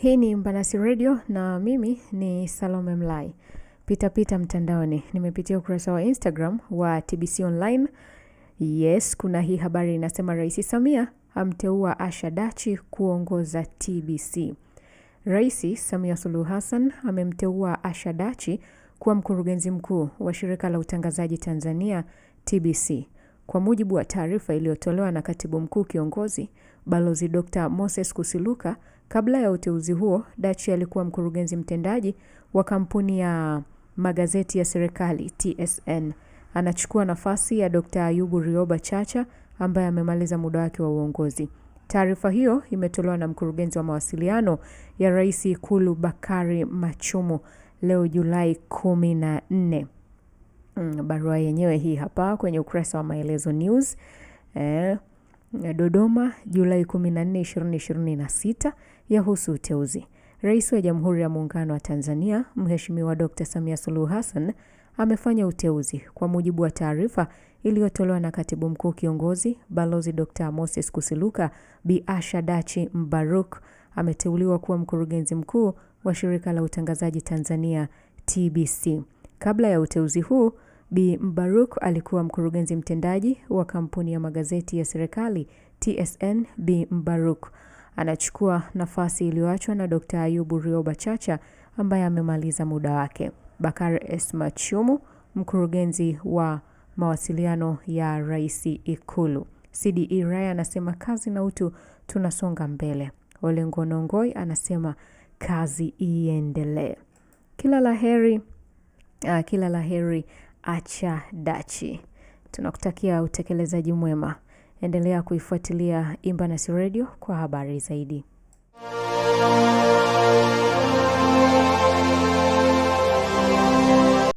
Hii ni Mbanasi Radio na mimi ni Salome Mlai. Pita mtandaoni. Nimepitia ukurasa wa Instagram wa TBC Online. Yes, kuna hii habari inasema Rais Samia amteua Asha Dachi kuongoza TBC. Rais Samia Suluhu Hassan amemteua Asha Dachi kuwa mkurugenzi mkuu wa shirika la utangazaji Tanzania TBC. Kwa mujibu wa taarifa iliyotolewa na Katibu Mkuu Kiongozi Balozi Dr. Moses Kusiluka, kabla ya uteuzi huo, Dachi alikuwa mkurugenzi mtendaji wa kampuni ya magazeti ya serikali TSN. Anachukua nafasi ya Dr. Ayubu Rioba Chacha ambaye amemaliza muda wake wa uongozi. Taarifa hiyo imetolewa na mkurugenzi wa mawasiliano ya Rais Ikulu Bakari Machumu leo Julai 14. Barua yenyewe hii hapa kwenye ukurasa wa Maelezo News. Dodoma, Julai 14, 2026, yahusu uteuzi. Rais wa Jamhuri ya Muungano wa Tanzania, Mheshimiwa Dr. Samia Suluhu Hassan, amefanya uteuzi. Kwa mujibu wa taarifa iliyotolewa na Katibu Mkuu Kiongozi Balozi Dr. Moses Kusiluka, Bi Asha Dachi Mbaruk ameteuliwa kuwa mkurugenzi mkuu wa shirika la utangazaji Tanzania TBC. Kabla ya uteuzi huu, Bi Mbaruk alikuwa mkurugenzi mtendaji wa kampuni ya magazeti ya serikali TSN. Bi Mbaruk anachukua nafasi iliyoachwa na Dr. Ayubu Rioba Chacha ambaye amemaliza muda wake. Bakari S. Machumu, mkurugenzi wa mawasiliano ya Rais Ikulu. CDE Raya anasema kazi na utu, tunasonga mbele. Ole Ngonongoi anasema kazi iendelee. Kila la heri Asha Dachi. Tunakutakia utekelezaji mwema. Endelea kuifuatilia Mbanasi Radio kwa habari zaidi.